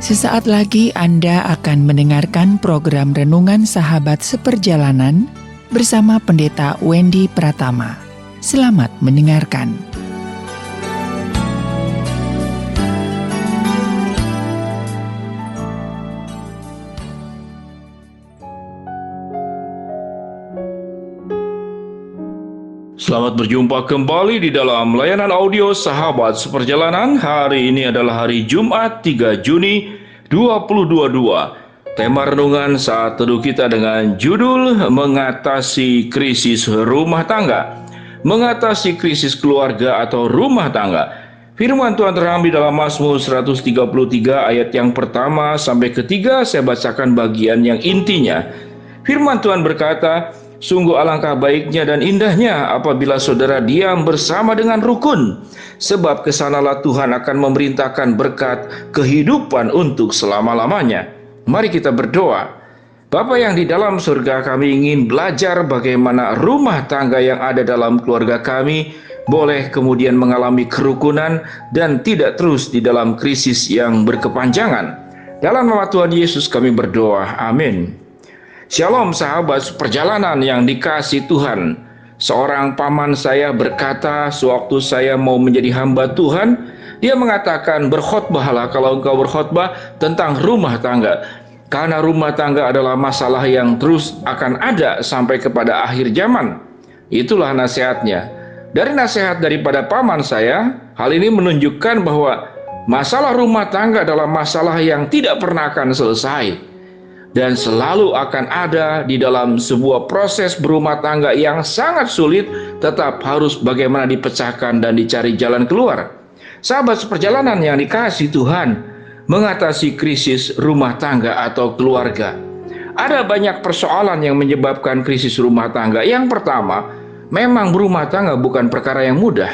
Sesaat lagi Anda akan mendengarkan program Renungan Sahabat Seperjalanan bersama Pendeta Wendy Pratama. Selamat mendengarkan. Selamat berjumpa kembali di dalam layanan audio Sahabat Seperjalanan. Hari ini adalah hari Jumat 3 Juni 2022. Tema renungan saat teduh kita dengan judul Mengatasi Krisis Rumah Tangga. Mengatasi krisis keluarga atau rumah tangga. Firman Tuhan terambil dalam Mazmur 133 ayat yang pertama sampai ketiga. Saya bacakan bagian yang intinya. Firman Tuhan berkata, "Sungguh alangkah baiknya dan indahnya apabila saudara diam bersama dengan rukun, sebab kesanalah Tuhan akan memerintahkan berkat kehidupan untuk selama-lamanya." Mari kita berdoa. Bapa yang di dalam surga, kami ingin belajar bagaimana rumah tangga yang ada dalam keluarga kami boleh kemudian mengalami kerukunan dan tidak terus di dalam krisis yang berkepanjangan. Dalam nama Tuhan Yesus kami berdoa, amin. Shalom sahabat seperjalanan yang dikasihi Tuhan. Seorang paman saya berkata sewaktu saya mau menjadi hamba Tuhan, dia mengatakan, "Berkhotbahlah kalau engkau berkhotbah tentang rumah tangga. Karena rumah tangga adalah masalah yang terus akan ada sampai kepada akhir zaman." Itulah nasihatnya. Dari nasihat daripada paman saya, hal ini menunjukkan bahwa masalah rumah tangga adalah masalah yang tidak pernah akan selesai dan selalu akan ada di dalam sebuah proses berumah tangga yang sangat sulit, tetap harus bagaimana dipecahkan dan dicari jalan keluar. Sahabat seperjalanan yang dikasihi Tuhan, mengatasi krisis rumah tangga atau keluarga. Ada banyak persoalan yang menyebabkan krisis rumah tangga. Yang pertama, memang berumah tangga bukan perkara yang mudah.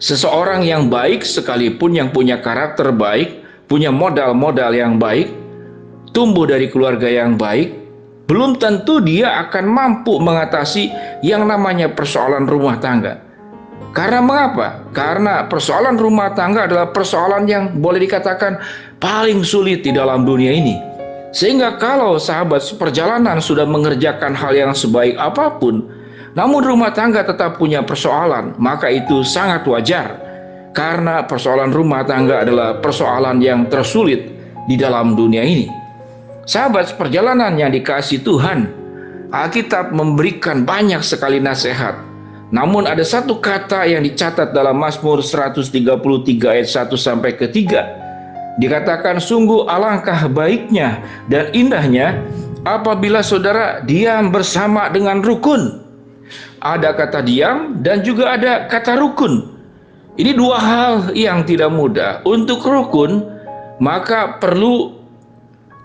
Seseorang yang baik sekalipun, yang punya karakter baik, punya modal-modal yang baik, tumbuh dari keluarga yang baik, belum tentu dia akan mampu mengatasi yang namanya persoalan rumah tangga. Karena mengapa? Karena persoalan rumah tangga adalah persoalan yang boleh dikatakan paling sulit di dalam dunia ini. Sehingga kalau sahabat seperjalanan sudah mengerjakan hal yang sebaik apapun, namun rumah tangga tetap punya persoalan, maka itu sangat wajar. Karena persoalan rumah tangga adalah persoalan yang tersulit di dalam dunia ini. Sahabat seperjalanan yang dikasihi Tuhan, Alkitab memberikan banyak sekali nasihat. Namun ada satu kata yang dicatat dalam Mazmur 133 ayat 1 sampai ke 3. Dikatakan, "Sungguh alangkah baiknya dan indahnya apabila saudara diam bersama dengan rukun." Ada kata diam dan juga ada kata rukun. Ini dua hal yang tidak mudah. Untuk rukun, maka perlu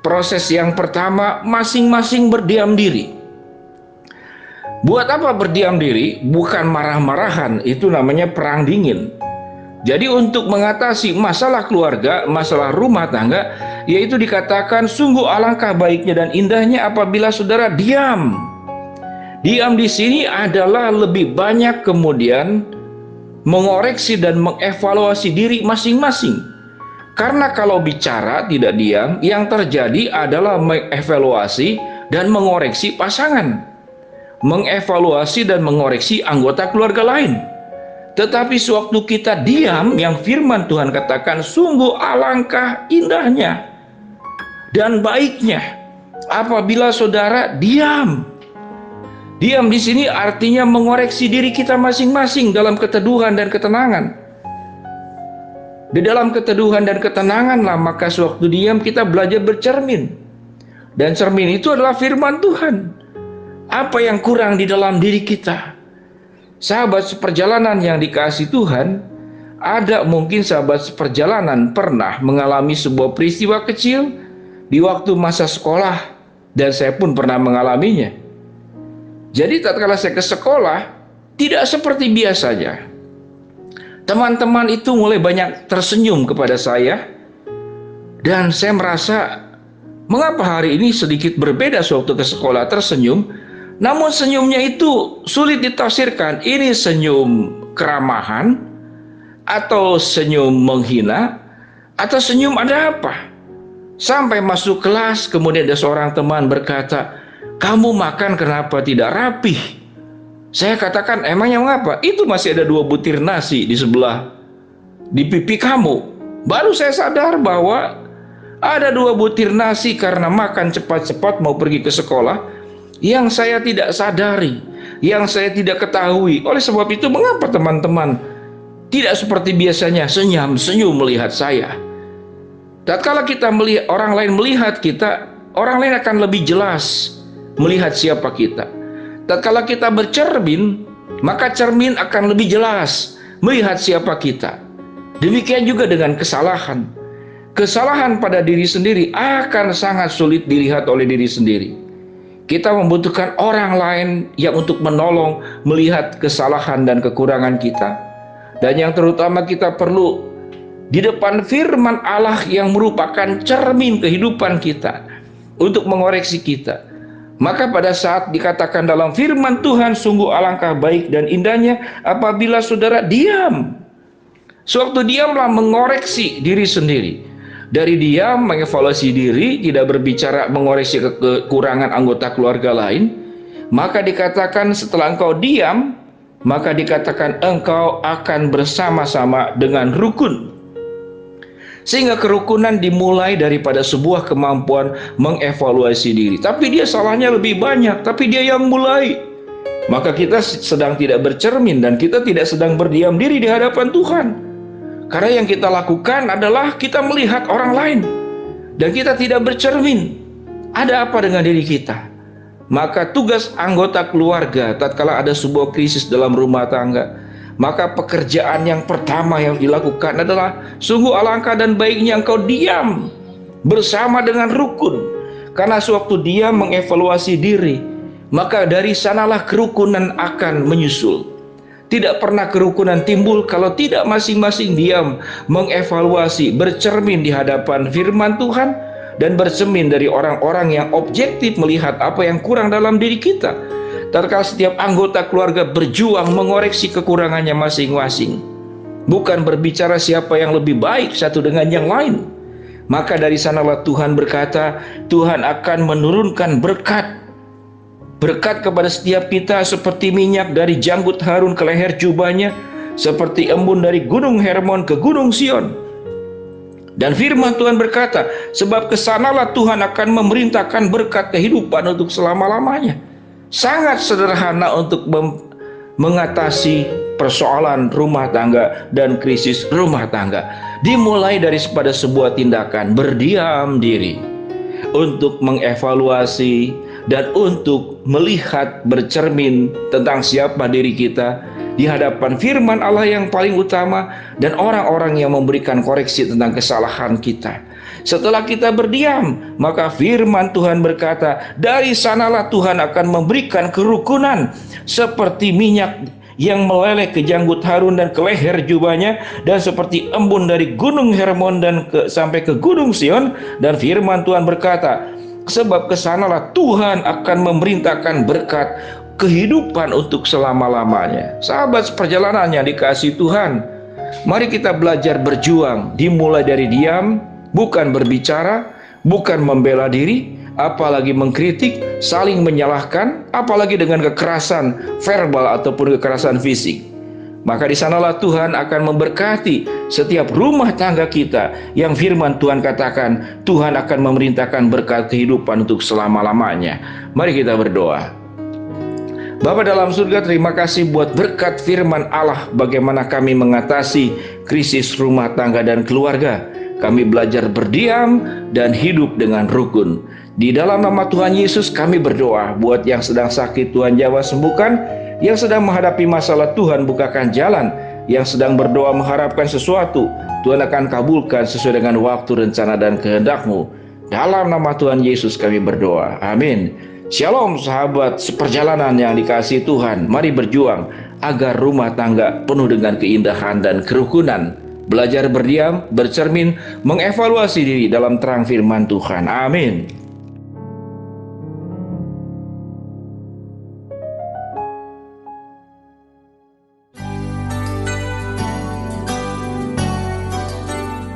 proses yang pertama, masing-masing berdiam diri. Buat apa berdiam diri? Bukan marah-marahan, itu namanya perang dingin. Jadi untuk mengatasi masalah keluarga, masalah rumah tangga, yaitu dikatakan sungguh alangkah baiknya dan indahnya apabila saudara diam. Diam di sini adalah lebih banyak kemudian mengoreksi dan mengevaluasi diri masing-masing. Karena kalau bicara tidak diam, yang terjadi adalah mengevaluasi dan mengoreksi pasangan, mengevaluasi dan mengoreksi anggota keluarga lain. Tetapi sewaktu kita diam, yang firman Tuhan katakan sungguh alangkah indahnya dan baiknya apabila saudara diam. Diam di sini artinya mengoreksi diri kita masing-masing dalam keteduhan dan ketenangan. Di dalam keteduhan dan ketenanganlah maka sewaktu diam kita belajar bercermin. Dan cermin itu adalah firman Tuhan. Apa yang kurang di dalam diri kita? Sahabat seperjalanan yang dikasihi Tuhan, ada mungkin sahabat seperjalanan pernah mengalami sebuah peristiwa kecil di waktu masa sekolah, dan saya pun pernah mengalaminya. Jadi tatkala saya ke sekolah, tidak seperti biasanya. Teman-teman itu mulai banyak tersenyum kepada saya, dan saya merasa mengapa hari ini sedikit berbeda sewaktu ke sekolah tersenyum. Namun senyumnya itu sulit ditafsirkan, ini senyum keramahan atau senyum menghina Atau senyum ada apa? Sampai masuk kelas, kemudian ada seorang teman berkata, "Kamu makan kenapa tidak rapih?" Saya katakan, "Emangnya mengapa? Itu masih ada 2 butir nasi di sebelah di pipi kamu." Baru saya sadar bahwa ada 2 butir nasi karena makan cepat-cepat mau pergi ke sekolah yang saya tidak sadari, yang saya tidak ketahui. Oleh sebab itu, mengapa teman-teman tidak seperti biasanya senyum-senyum melihat saya? Tatkala kita melihat orang lain melihat kita, orang lain akan lebih jelas melihat siapa kita. Tatkala kita bercermin, maka cermin akan lebih jelas melihat siapa kita. Demikian juga dengan kesalahan. Kesalahan pada diri sendiri akan sangat sulit dilihat oleh diri sendiri. Kita membutuhkan orang lain yang untuk menolong melihat kesalahan dan kekurangan kita. Dan yang terutama kita perlu di depan firman Allah yang merupakan cermin kehidupan kita untuk mengoreksi kita. Maka pada saat dikatakan dalam firman Tuhan, sungguh alangkah baik dan indahnya apabila saudara diam. Sewaktu diamlah mengoreksi diri sendiri. Dari diam mengevaluasi diri, tidak berbicara mengoreksi kekurangan anggota keluarga lain. Maka dikatakan setelah engkau diam, maka dikatakan engkau akan bersama-sama dengan rukun. Sehingga kerukunan dimulai daripada sebuah kemampuan mengevaluasi diri. Tapi dia salahnya lebih banyak, tapi dia yang mulai. Maka kita sedang tidak bercermin dan kita tidak sedang berdiam diri di hadapan Tuhan. Karena yang kita lakukan adalah kita melihat orang lain dan kita tidak bercermin. Ada apa dengan diri kita? Maka tugas anggota keluarga tatkala ada sebuah krisis dalam rumah tangga, maka pekerjaan yang pertama yang dilakukan adalah sungguh alangkah dan baiknya engkau diam bersama dengan rukun. Karena sewaktu dia mengevaluasi diri, maka dari sanalah kerukunan akan menyusul. Tidak pernah kerukunan timbul kalau tidak masing-masing diam mengevaluasi, bercermin di hadapan firman Tuhan, dan bercermin dari orang-orang yang objektif melihat apa yang kurang dalam diri kita. Tatkala setiap anggota keluarga berjuang mengoreksi kekurangannya masing-masing, bukan berbicara siapa yang lebih baik satu dengan yang lain, maka dari sanalah Tuhan berkata, Tuhan akan menurunkan berkat kepada setiap kita seperti minyak dari janggut Harun ke leher jubahnya, seperti embun dari gunung Hermon ke gunung Sion. Dan firman Tuhan berkata, sebab kesanalah Tuhan akan memerintahkan berkat kehidupan untuk selama-lamanya. Sangat sederhana untuk mengatasi persoalan rumah tangga dan krisis rumah tangga. Dimulai daripada sebuah tindakan berdiam diri untuk mengevaluasi dan untuk melihat, bercermin tentang siapa diri kita di hadapan firman Allah yang paling utama dan orang-orang yang memberikan koreksi tentang kesalahan kita. Setelah kita berdiam, maka firman Tuhan berkata, dari sanalah Tuhan akan memberikan kerukunan seperti minyak yang meleleh ke janggut Harun dan ke leher jubahnya, dan seperti embun dari gunung Hermon dan sampai ke gunung Sion. Dan firman Tuhan berkata, sebab kesanalah Tuhan akan memerintahkan berkat kehidupan untuk selama-lamanya. Sahabat seperjalanan yang dikasihi Tuhan, mari kita belajar berjuang, dimulai dari diam, bukan berbicara, bukan membela diri, apalagi mengkritik, saling menyalahkan, apalagi dengan kekerasan verbal ataupun kekerasan fisik. Maka di sanalah Tuhan akan memberkati setiap rumah tangga kita yang firman Tuhan katakan, Tuhan akan memerintahkan berkat kehidupan untuk selama-lamanya. Mari kita berdoa. Bapa dalam surga, terima kasih buat berkat firman Allah, bagaimana kami mengatasi krisis rumah tangga dan keluarga. Kami belajar berdiam dan hidup dengan rukun. Di dalam nama Tuhan Yesus kami berdoa, buat yang sedang sakit Tuhan jamah sembuhkan, yang sedang menghadapi masalah Tuhan bukakan jalan, yang sedang berdoa mengharapkan sesuatu, Tuhan akan kabulkan sesuai dengan waktu, rencana, dan kehendak-Mu. Dalam nama Tuhan Yesus kami berdoa. Amin. Shalom sahabat seperjalanan yang dikasihi Tuhan. Mari berjuang agar rumah tangga penuh dengan keindahan dan kerukunan. Belajar berdiam, bercermin, mengevaluasi diri dalam terang firman Tuhan. Amin.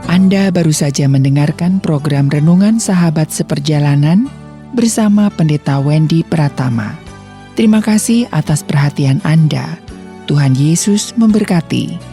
Anda baru saja mendengarkan program Renungan Sahabat Seperjalanan bersama Pendeta Wendy Pratama. Terima kasih atas perhatian Anda. Tuhan Yesus memberkati.